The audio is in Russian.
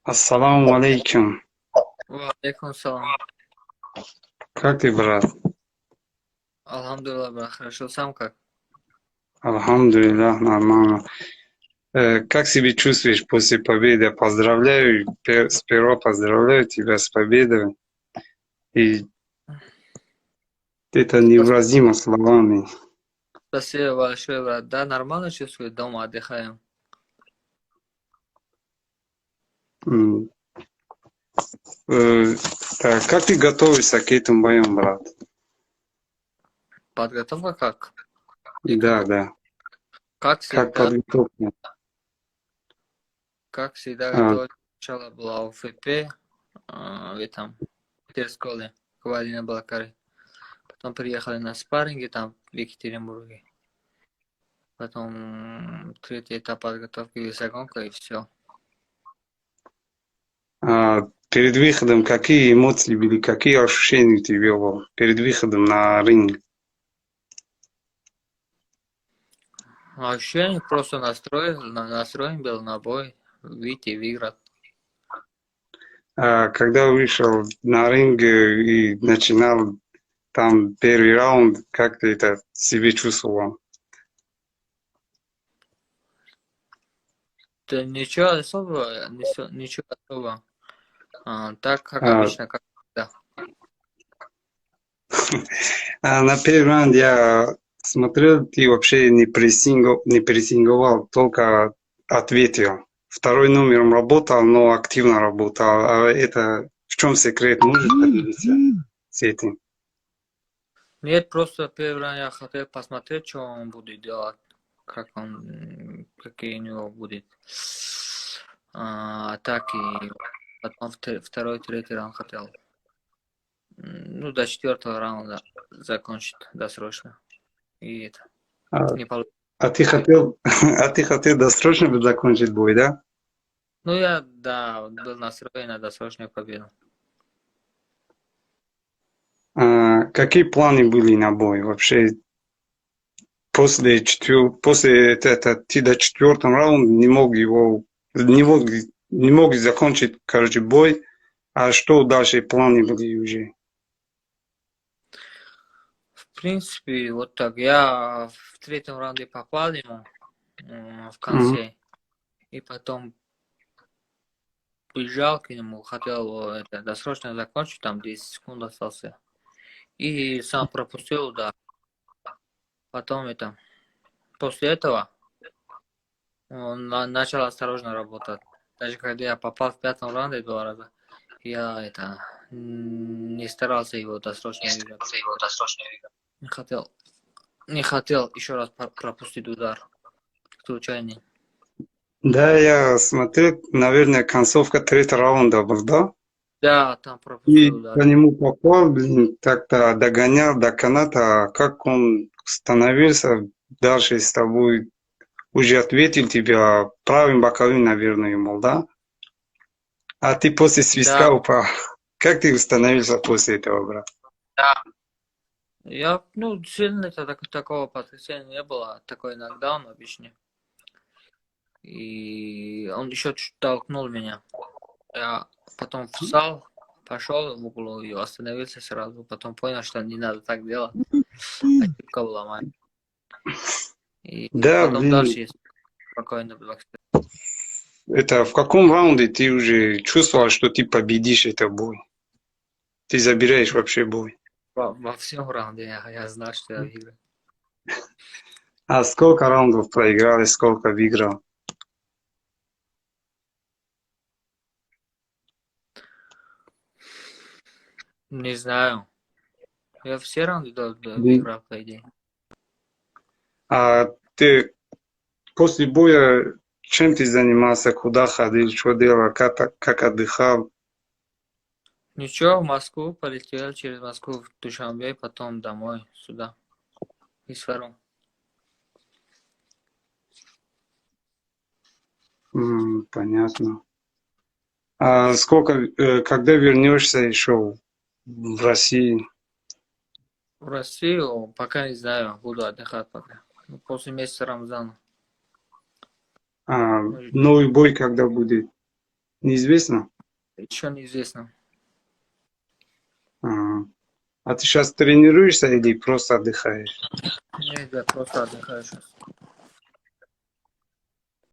Ассаламу алейкум. Алейкум салам. Как ты, брат? Алхамдулилlah, брат. Хорошо, сам как? Алхамдулиллах, нормально. Как себя чувствуешь после победы? Поздравляю, сперва поздравляю тебя с победой. И это невыразимо словами. Спасибо большое, брат. Да, нормально чувствую, дома отдыхаем. М, э, Так, как ты готовишься к этому боям, брат? Подготовка как? И Да, как? да. Как Как всегда, подготовка? А, готовить. Сначала была УФП, в этом, в Терсколе, Кавалина Балакары. Потом приехали на спарринги там, в Екатеринбурге. Потом третий этап подготовки весогонка и все. Перед выходом какие эмоции были, какие ощущения у тебя было перед выходом на ринг? Ощущение просто настроен был на бой, выйти, выиграть. Когда вышел на ринг и начинал там первый раунд, как ты это себе чувствовал? Да ничего особого, ничего особого. Так, как А, обычно, как всегда. на первый раунд я смотрел, ты вообще не прессинговал, только ответил. Второй номером работал, но активно работал. А это в чем секрет? Можешь поделиться с этим? Нет, просто первый раз я хотел посмотреть, что он будет делать, какие у него будет атаки. Потом второй, третий раунд хотел, ну, до четвертого раунда закончить досрочно. И это, А, не получилось. а ты хотел, а ты хотел досрочно закончить бой, да? Ну, я, да, был настроен на досрочную победу. Какие планы были на бой? Вообще ты до четвертого раунда не мог закончить, короче, бой. А что дальше планы были уже? В принципе, вот так. Я в третьем раунде попал ему в Мгм. конце. И потом бежал к нему, хотел это досрочно закончить, там 10 секунд остался. И сам пропустил удар. Потом это, после этого он начал осторожно работать. Даже когда я попал в пятом раунде 2 раза, я это не старался его досрочно выиграть. Не хотел, не хотел еще раз пропустить удар случайный. Да, я смотрел, наверное, концовка третьего раунда был, да? Да, там И пропустил по удар. нему попал, блин, так-то догонял до каната, а как он становился дальше с тобой, уже ответил тебя правым боковым, наверное, ему, да? А ты после свистка Да, упал. Как ты установился после этого, брат? я, ну, сильно такого потрясения не было, такой нокдаун обычный. И он еще чуть толкнул меня. Я потом встал, пошел в углу и остановился сразу. Потом понял, что не надо так делать. Ошибка была моя. И Да, потом блин, дальше спокойно было. это в каком раунде ты уже чувствовал, что ты победишь этот бой? Ты забираешь вообще бой. Во всем раунде я знал, что я выиграю. А сколько раундов проиграл и сколько выиграл? Не знаю. Я все раунды Блин, выиграл, по идее. а ты после боя чем ты занимался, куда ходил, что делал, как отдыхал? Ничего, в Москву полетел, через Москву в Душанбе, потом домой, сюда, из Фару. Понятно. Когда вернешься еще в России? В Россию пока не знаю, буду отдыхать пока. Ну, после месяца Рамзана. А Может, новый бой когда будет? Неизвестно? еще неизвестно. А, а ты сейчас тренируешься или просто отдыхаешь? Нет, я просто отдыхаю сейчас.